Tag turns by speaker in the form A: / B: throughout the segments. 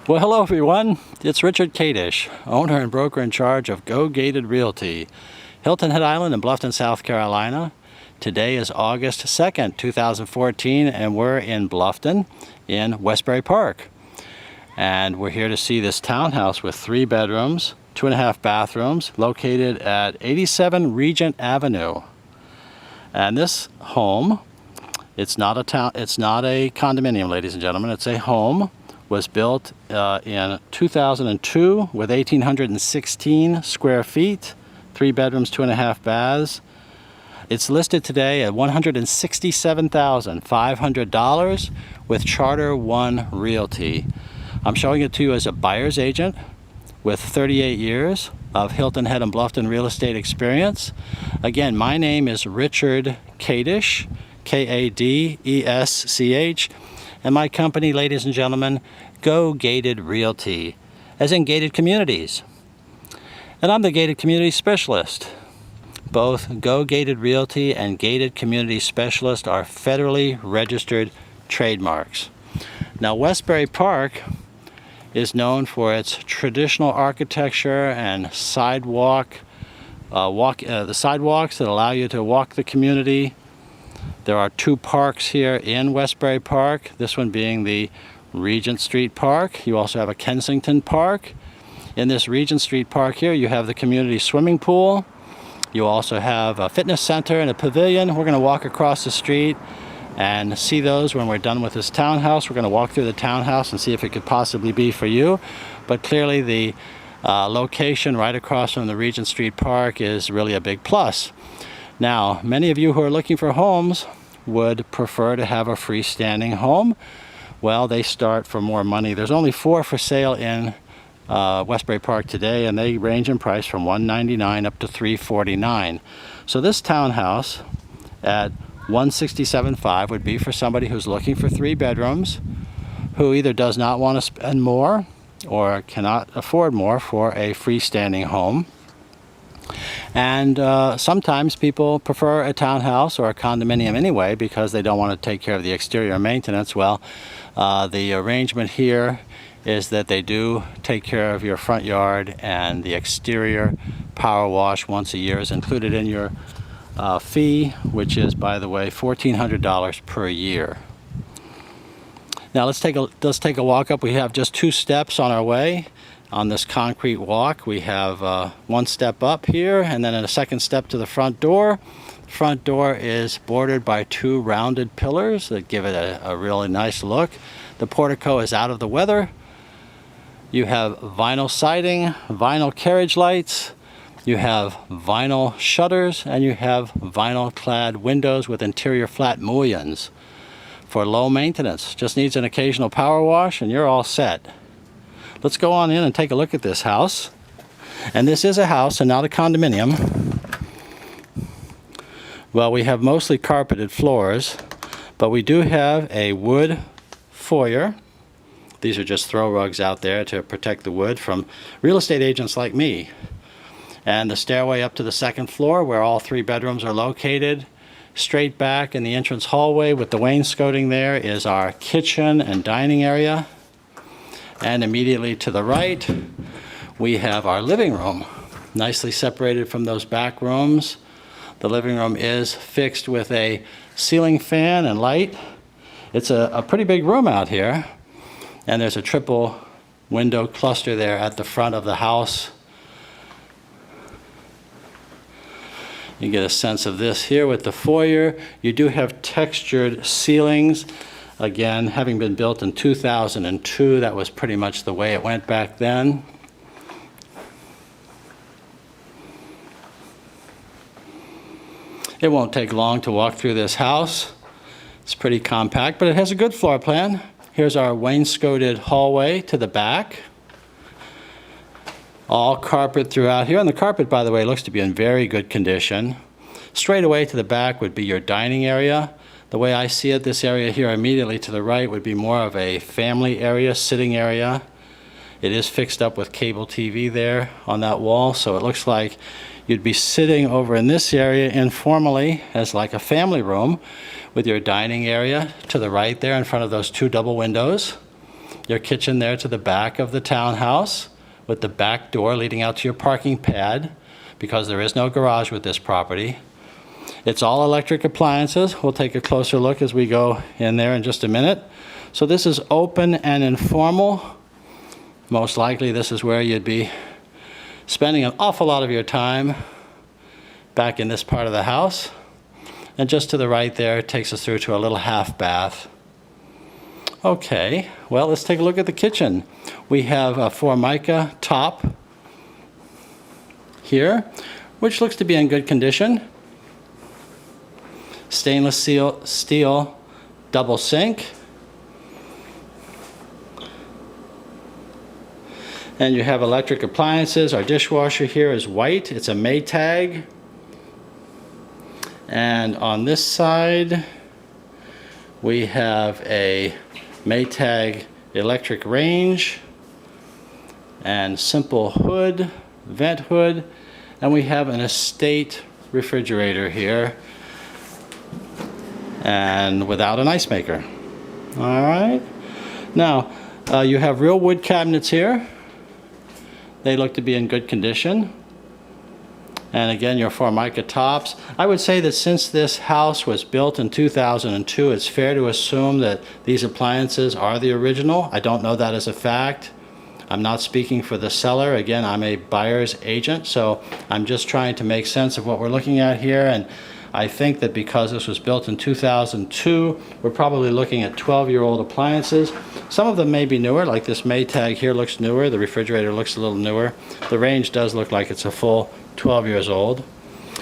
A: Well, hello everyone. It's Richard Kadish, owner and broker in charge of Go Gated Realty, Hilton Head Island in Bluffton, South Carolina. Today is August 2nd, 2014, and we're in Bluffton in Westbury Park. And we're here to see this townhouse with 3 bedrooms, 2.5 bathrooms, located at 87 Regent Avenue. And this home, it's not a condominium, ladies and gentlemen. It's a home. Was built in 2002 with 1,816 square feet, 3 bedrooms, 2.5 baths. It's listed today at $167,500 with Charter One Realty. I'm showing it to you as a buyer's agent with 38 years of Hilton Head and Bluffton real estate experience. Again, my name is Richard Kadish, K-A-D-E-S-C-H. And my company, ladies and gentlemen, Go Gated Realty, as in gated communities. And I'm the gated community specialist. Both Go Gated Realty and Gated Community Specialist are federally registered trademarks. Now, Westbury Park is known for its traditional architecture and sidewalk, the sidewalks that allow you to walk the community. There are 2 parks here in Westbury Park, this one being the Regent Street Park. You also have a Kensington Park. In this Regent Street Park here, you have the community swimming pool. You also have a fitness center and a pavilion. We're going to walk across the street and see those when we're done with this townhouse. We're going to walk through the townhouse and see if it could possibly be for you. But clearly the location right across from the Regent Street Park is really a big plus. Now, many of you who are looking for homes would prefer to have a freestanding home. Well, they start for more money. There's only 4 for sale in Westbury Park today, and they range in price from $199 up to $349. So this townhouse at $167,500 would be for somebody who's looking for 3 bedrooms, who either does not want to spend more or cannot afford more for a freestanding home. And sometimes people prefer a townhouse or a condominium anyway because they don't want to take care of the exterior maintenance. Well, the arrangement here is that they do take care of your front yard, and the exterior power wash once a year is included in your fee, which is, by the way, $1,400 per year. Now let's take a walk up. We have just 2 steps on our way. On this concrete walk, we have 1 step up here, and then a 2nd step to the front door. The front door is bordered by 2 rounded pillars that give it a really nice look. The portico is out of the weather. You have vinyl siding, vinyl carriage lights, you have vinyl shutters, and you have vinyl clad windows with interior flat mullions for low maintenance. Just needs an occasional power wash and you're all set. Let's go on in and take a look at this house. And this is a house and not a condominium. Well, we have mostly carpeted floors, but we do have a wood foyer. These are just throw rugs out there to protect the wood from real estate agents like me. And the stairway up to the 2nd floor where all 3 bedrooms are located. Straight back in the entrance hallway with the wainscoting there is our kitchen and dining area. And immediately to the right, we have our living room, nicely separated from those back rooms. The living room is fixed with a ceiling fan and light. It's a pretty big room out here, and there's a triple window cluster there at the front of the house. You get a sense of this here with the foyer. You do have textured ceilings. Again, having been built in 2002, that was pretty much the way it went back then. It won't take long to walk through this house. It's pretty compact, but it has a good floor plan. Here's our wainscoted hallway to the back. All carpet throughout here, and the carpet, by the way, looks to be in very good condition. Straight away to the back would be your dining area. The way I see it, this area here immediately to the right would be more of a family area, sitting area. It is fixed up with cable TV there on that wall, so it looks like you'd be sitting over in this area informally as like a family room with your dining area to the right there in front of those 2 double windows. your kitchen there to the back of the townhouse with the back door leading out to your parking pad, because there is no garage with this property. It's all electric appliances. We'll take a closer look as we go in there in just a minute. So this is open and informal. Most likely this is where you'd be spending an awful lot of your time back in this part of the house. And just to the right there, it takes us through to a little half bath. Okay, well, let's take a look at the kitchen. We have a Formica top here, which looks to be in good condition. Stainless steel double sink. And you have electric appliances. Our dishwasher here is white. It's a Maytag. And on this side, we have a Maytag electric range and simple hood, vent hood, and we have an estate refrigerator here and without an ice maker. All right. Now, you have real wood cabinets here. They look to be in good condition. And again, your Formica tops. I would say that since this house was built in 2002, it's fair to assume that these appliances are the original. I don't know that as a fact. I'm not speaking for the seller. Again, I'm a buyer's agent, so I'm just trying to make sense of what we're looking at here. And I think that because this was built in 2002, we're probably looking at 12-year-old appliances. Some of them may be newer, like this Maytag here looks newer. The refrigerator looks a little newer. The range does look like it's a full 12 years old.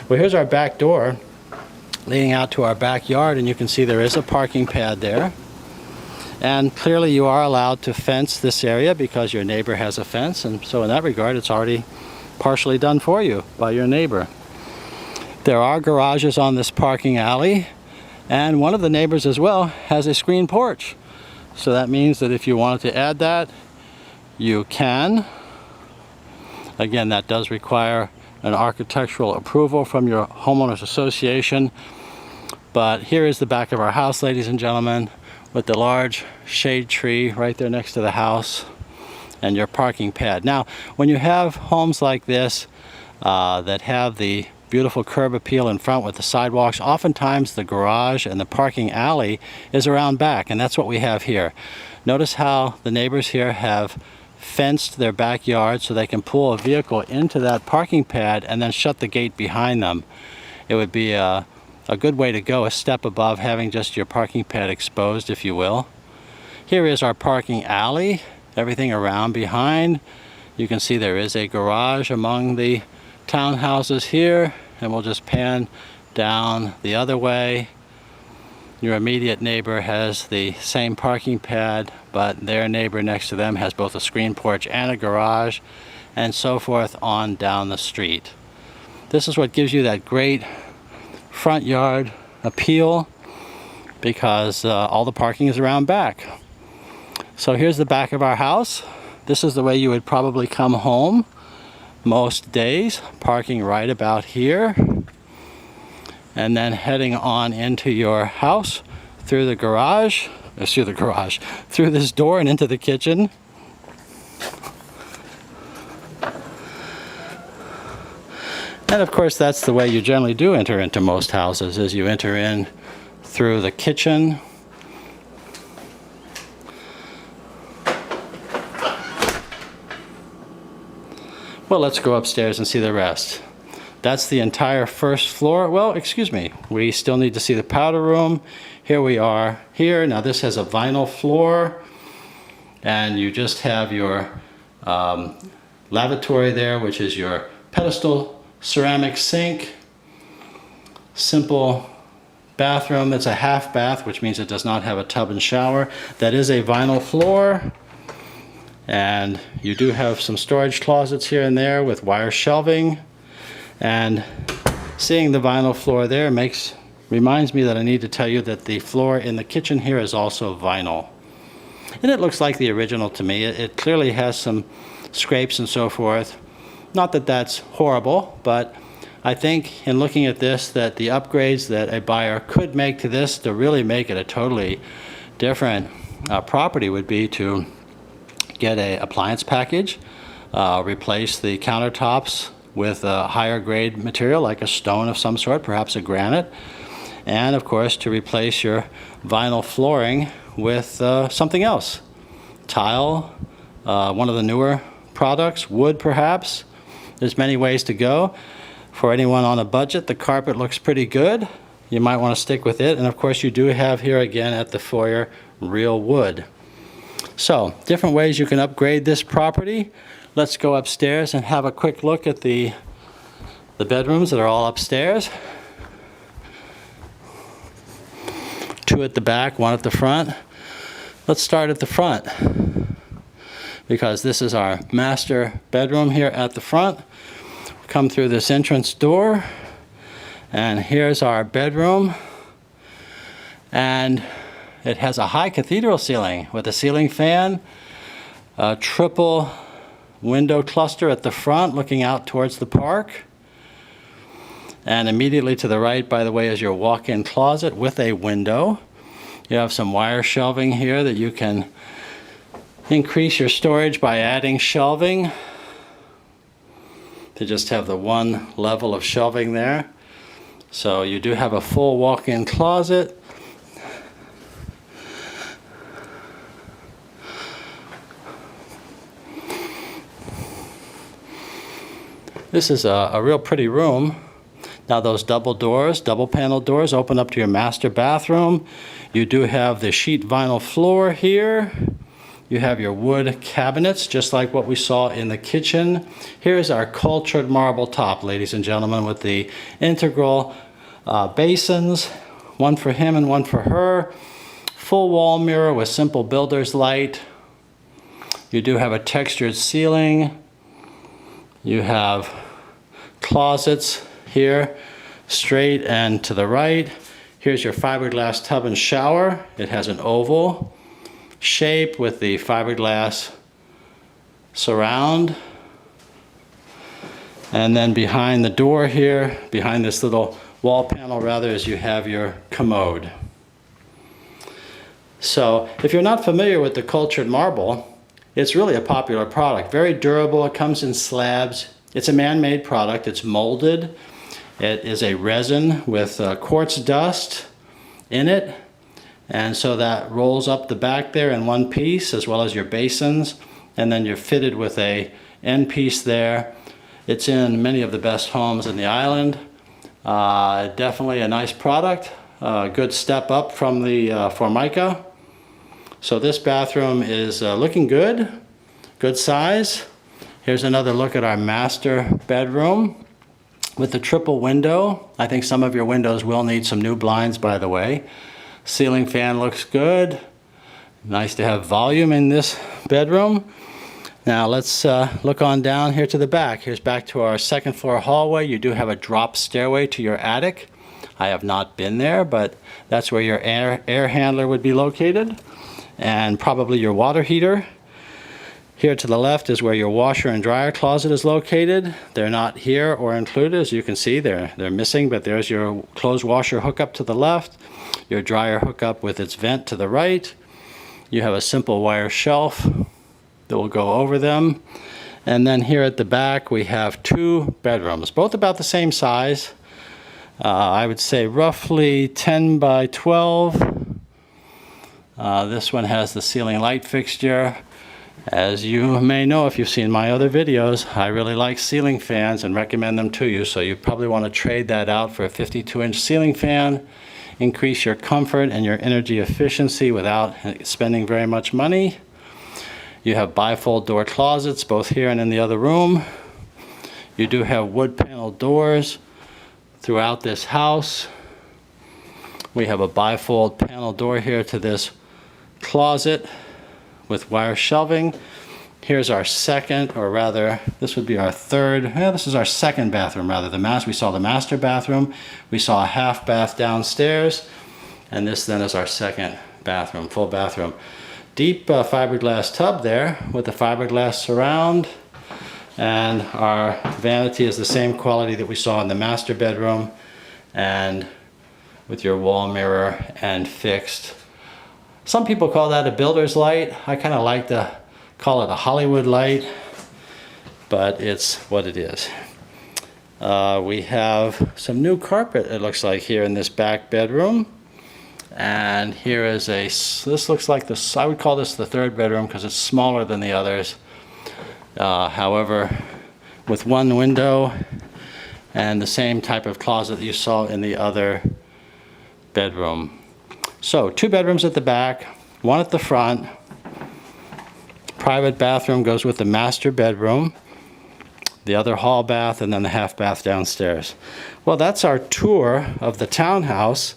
A: Well, here's our back door leading out to our backyard, and you can see there is a parking pad there. And clearly you are allowed to fence this area because your neighbor has a fence, and so in that regard it's already partially done for you by your neighbor. There are garages on this parking alley, and one of the neighbors as well has a screen porch. So that means that if you wanted to add that, you can. Again, that does require an architectural approval from your homeowners association. But here is the back of our house, ladies and gentlemen, with the large shade tree right there next to the house and your parking pad. Now, when you have homes like this that have the beautiful curb appeal in front with the sidewalks, oftentimes the garage and the parking alley is around back, and that's what we have here. Notice how the neighbors here have fenced their backyard so they can pull a vehicle into that parking pad and then shut the gate behind them. It would be a good way to go, a step above having just your parking pad exposed, if you will. Here is our parking alley, everything around behind. You can see there is a garage among the townhouses here, and we'll just pan down the other way. Your immediate neighbor has the same parking pad, but their neighbor next to them has both a screen porch and a garage, and so forth on down the street. This is what gives you that great front yard appeal, because all the parking is around back. So here's the back of our house. This is the way you would probably come home most days, parking right about here, and then heading on into your house through the garage, through this door and into the kitchen. And of course, that's the way you generally do enter into most houses, is you enter in through the kitchen. Well, let's go upstairs and see the rest. That's the entire first floor. Well, excuse me, we still need to see the powder room. Here we are here. Now this has a vinyl floor, and you just have your lavatory there, which is your pedestal ceramic sink. Simple bathroom. It's a half bath, which means it does not have a tub and shower. That is a vinyl floor. And you do have some storage closets here and there with wire shelving. And seeing the vinyl floor there reminds me that I need to tell you that the floor in the kitchen here is also vinyl. And it looks like the original to me. It clearly has some scrapes and so forth. Not that that's horrible, but I think in looking at this that the upgrades that a buyer could make to this to really make it a totally different property would be to get a appliance package, replace the countertops with a higher grade material like a stone of some sort, perhaps a granite, and of course to replace your vinyl flooring with something else. Tile, one of the newer products, wood perhaps. There's many ways to go. For anyone on a budget, the carpet looks pretty good. You might want to stick with it. And of course you do have here again at the foyer real wood. So different ways you can upgrade this property. Let's go upstairs and have a quick look at the bedrooms that are all upstairs. Two at the back, one at the front. Let's start at the front, because this is our master bedroom here at the front. Come through this entrance door, and here's our bedroom, and it has a high cathedral ceiling with a ceiling fan, a triple window cluster at the front looking out towards the park, and immediately to the right, by the way, is your walk-in closet with a window. You have some wire shelving here that you can increase your storage by adding shelving to just have the one level of shelving there. So you do have a full walk-in closet. This is a real pretty room. Now those double doors, double panel doors, open up to your master bathroom. You do have the sheet vinyl floor here. You have your wood cabinets, just like what we saw in the kitchen. Here's our cultured marble top, ladies and gentlemen, with the integral basins, one for him and one for her. Full wall mirror with simple builder's light. You do have a textured ceiling. You have closets here, straight and to the right. Here's your fiberglass tub and shower. It has an oval shape with the fiberglass surround. And then behind the door here, behind this little wall panel rather, is you have your commode. So if you're not familiar with the cultured marble, it's really a popular product. Very durable, it comes in slabs. It's a man-made product, it's molded. It is a resin with quartz dust in it, and so that rolls up the back there in one piece, as well as your basins, and then you're fitted with a end piece there. It's in many of the best homes in the island. Definitely a nice product, a good step up from the Formica. So this bathroom is looking good, good size. Here's another look at our master bedroom with the triple window. I think some of your windows will need some new blinds, by the way. Ceiling fan looks good. Nice to have volume in this bedroom. Now let's look on down here to the back. Here's back to our second floor hallway. You do have a drop stairway to your attic. I have not been there, but that's where your air handler would be located, and probably your water heater. Here to the left is where your washer and dryer closet is located. They're not here or included, as you can see. They're missing, but there's your clothes washer hookup to the left, your dryer hookup with its vent to the right. You have a simple wire shelf that will go over them. And then here at the back we have two bedrooms, both about the same size. I would say roughly 10 by 12. This one has the ceiling light fixture. As you may know if you've seen my other videos, I really like ceiling fans and recommend them to you, so you probably want to trade that out for a 52-inch ceiling fan, increase your comfort and your energy efficiency without spending very much money. You have bifold door closets both here and in the other room. You do have wood panel doors throughout this house. We have a bifold panel door here to this closet with wire shelving. Here's our second, or rather, this would be our third. This is our second bathroom, rather. We saw the master bathroom. We saw a half bath downstairs, and this then is our second bathroom, full bathroom. Deep fiberglass tub there with the fiberglass surround, and our vanity is the same quality that we saw in the master bedroom, and with your wall mirror and fixed. Some people call that a builder's light. I kind of like the call it a Hollywood light, but it's what it is. We have some new carpet, it looks like, here in this back bedroom. And here is this looks like this, I would call this the third bedroom because it's smaller than the others. However, with one window and the same type of closet that you saw in the other bedroom. So 2 bedrooms at the back, 1 at the front. Private bathroom goes with the master bedroom, the other hall bath, and then the half bath downstairs. Well, that's our tour of the townhouse.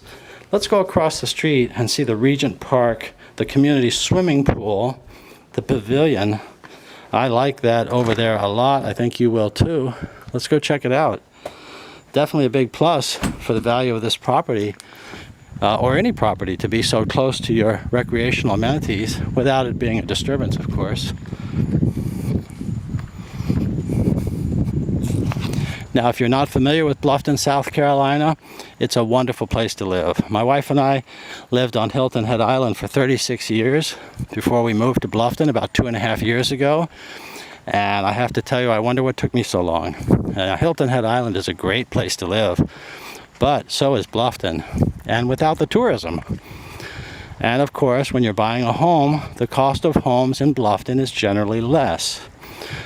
A: Let's go across the street and see the Regent Park, the community swimming pool, the pavilion. I like that over there a lot. I think you will too. Let's go check it out. Definitely a big plus for the value of this property, or any property, to be so close to your recreational amenities without it being a disturbance, of course. Now, if you're not familiar with Bluffton, South Carolina, it's a wonderful place to live. My wife and I lived on Hilton Head Island for 36 years before we moved to Bluffton about 2.5 years ago. And I have to tell you, I wonder what took me so long. Hilton Head Island is a great place to live, but so is Bluffton, and without the tourism. And of course, when you're buying a home, the cost of homes in Bluffton is generally less.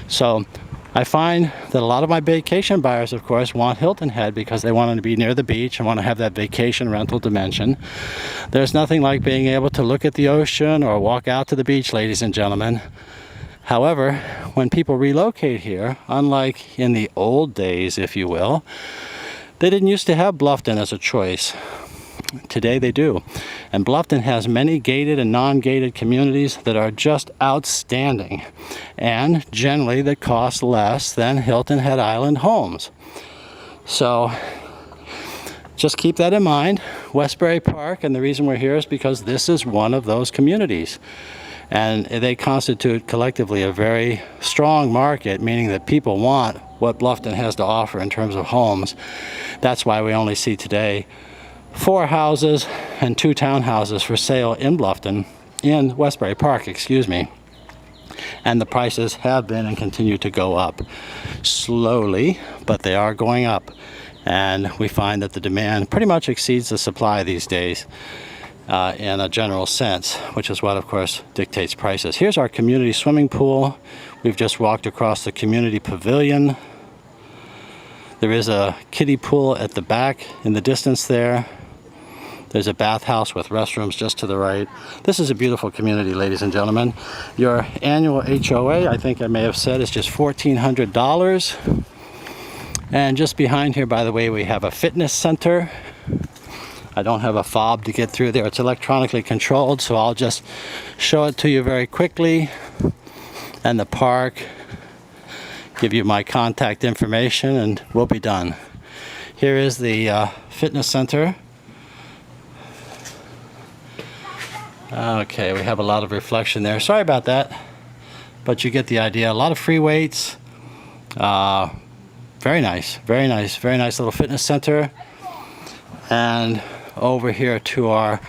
A: So I find that a lot of my vacation buyers, of course, want Hilton Head because they want to be near the beach and want to have that vacation rental dimension. There's nothing like being able to look at the ocean or walk out to the beach, ladies and gentlemen. However, when people relocate here, unlike in the old days, if you will, they didn't used to have Bluffton as a choice. Today they do. And Bluffton has many gated and non-gated communities that are just outstanding, and generally that cost less than Hilton Head Island homes. So just keep that in mind. Westbury Park, and the reason we're here is because this is one of those communities. And they constitute collectively a very strong market, meaning that people want what Bluffton has to offer in terms of homes. That's why we only see today 4 houses and 2 townhouses for sale in Bluffton, in Westbury Park, excuse me. And the prices have been and continue to go up slowly, but they are going up. And we find that the demand pretty much exceeds the supply these days. In a general sense, which is what, of course, dictates prices. Here's our community swimming pool. We've just walked across the community pavilion. There is a kiddie pool at the back in the distance there. There's a bathhouse with restrooms just to the right. This is a beautiful community, ladies and gentlemen. Your annual HOA, I think I may have said, is just $1,400. And just behind here, by the way, we have a fitness center. I don't have a fob to get through there. It's electronically controlled, so I'll just show it to you very quickly. And the park, give you my contact information, and we'll be done. Here is the fitness center. Okay, we have a lot of reflection there. Sorry about that, but you get the idea. A lot of free weights. Very nice, very nice, very nice little fitness center. And over here to our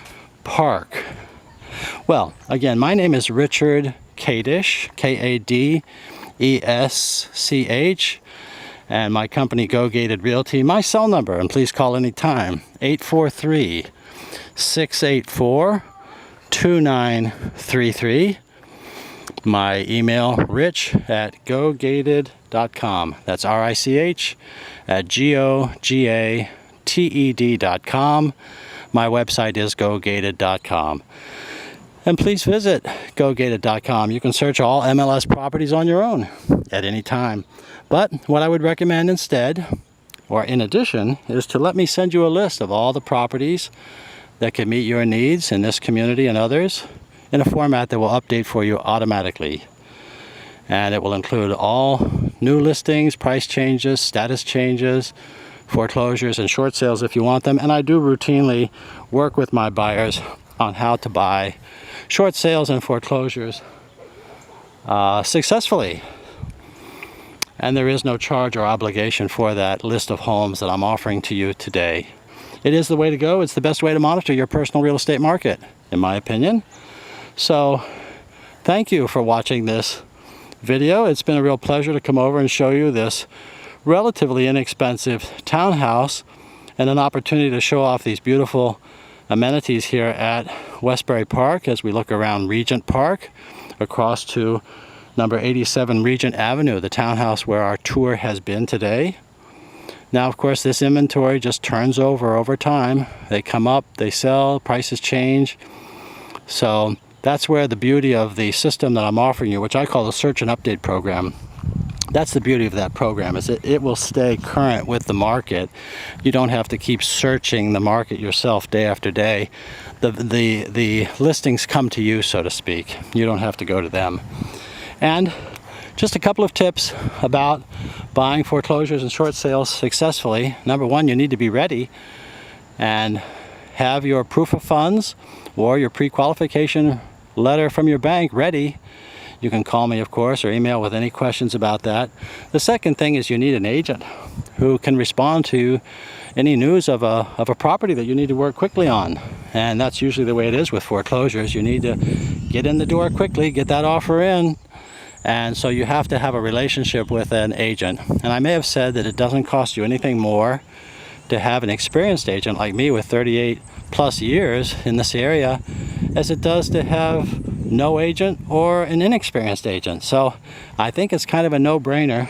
A: park. Well, again, my name is Richard Kadesh, Kadesch, and my company Go Gated Realty. My cell number, and please call anytime, 843-684-2933. My email, rich@gogated.com. That's RICH@GOGATED.com. My website is gogated.com. And please visit gogated.com. You can search all MLS properties on your own at any time. But what I would recommend instead, or in addition, is to let me send you a list of all the properties that can meet your needs in this community and others in a format that will update for you automatically. And it will include all new listings, price changes, status changes, foreclosures, and short sales if you want them. And I do routinely work with my buyers on how to buy short sales and foreclosures successfully. And there is no charge or obligation for that list of homes that I'm offering to you today. It is the way to go. It's the best way to monitor your personal real estate market, in my opinion. So thank you for watching this video. It's been a real pleasure to come over and show you this relatively inexpensive townhouse and an opportunity to show off these beautiful amenities here at Westbury Park as we look around Regent Park across to number 87 Regent Avenue, the townhouse where our tour has been today. Now, of course, this inventory just turns over time. They come up, they sell, prices change. So that's where the beauty of the system that I'm offering you, which I call the search and update program. That's the beauty of that program, is it will stay current with the market. You don't have to keep searching the market yourself day after day. The listings come to you, so to speak. You don't have to go to them. And just a couple of tips about buying foreclosures and short sales successfully. Number one, you need to be ready and have your proof of funds or your pre-qualification letter from your bank ready. You can call me, of course, or email with any questions about that. The second thing is you need an agent who can respond to any news of a property that you need to work quickly on. And that's usually the way it is with foreclosures. You need to get in the door quickly, get that offer in. And so you have to have a relationship with an agent. And I may have said that it doesn't cost you anything more to have an experienced agent like me with 38 plus years in this area as it does to have no agent or an inexperienced agent. So I think it's kind of a no-brainer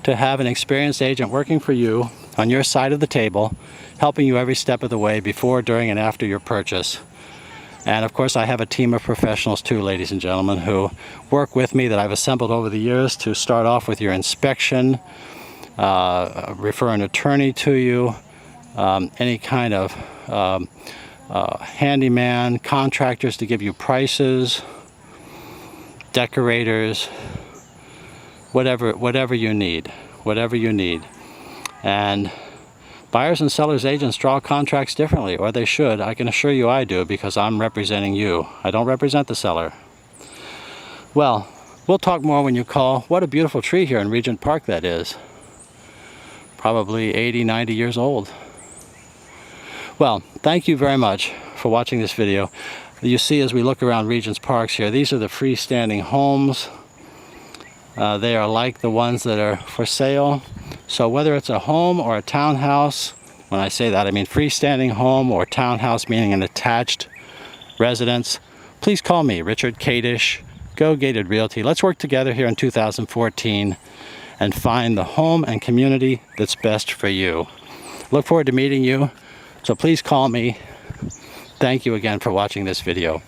A: to have an experienced agent working for you on your side of the table, helping you every step of the way before, during, and after your purchase. And of course, I have a team of professionals too, ladies and gentlemen, who work with me that I've assembled over the years to start off with your inspection, refer an attorney to you, any kind of handyman, contractors to give you prices, decorators, whatever you need. And buyers and sellers agents draw contracts differently, or they should. I can assure you I do, because I'm representing you. I don't represent the seller. Well, we'll talk more when you call. What a beautiful tree here in Regent Park that is. Probably 80, 90 years old. Well, thank you very much for watching this video. You see, as we look around Regent's Parks here, these are the freestanding homes. They are like the ones that are for sale. So whether it's a home or a townhouse, when I say that I mean freestanding home or townhouse, meaning an attached residence, please call me, Richard Kadish, Go Gated Realty. Let's work together here in 2014 and find the home and community that's best for you. Look forward to meeting you, so please call me. Thank you again for watching this video.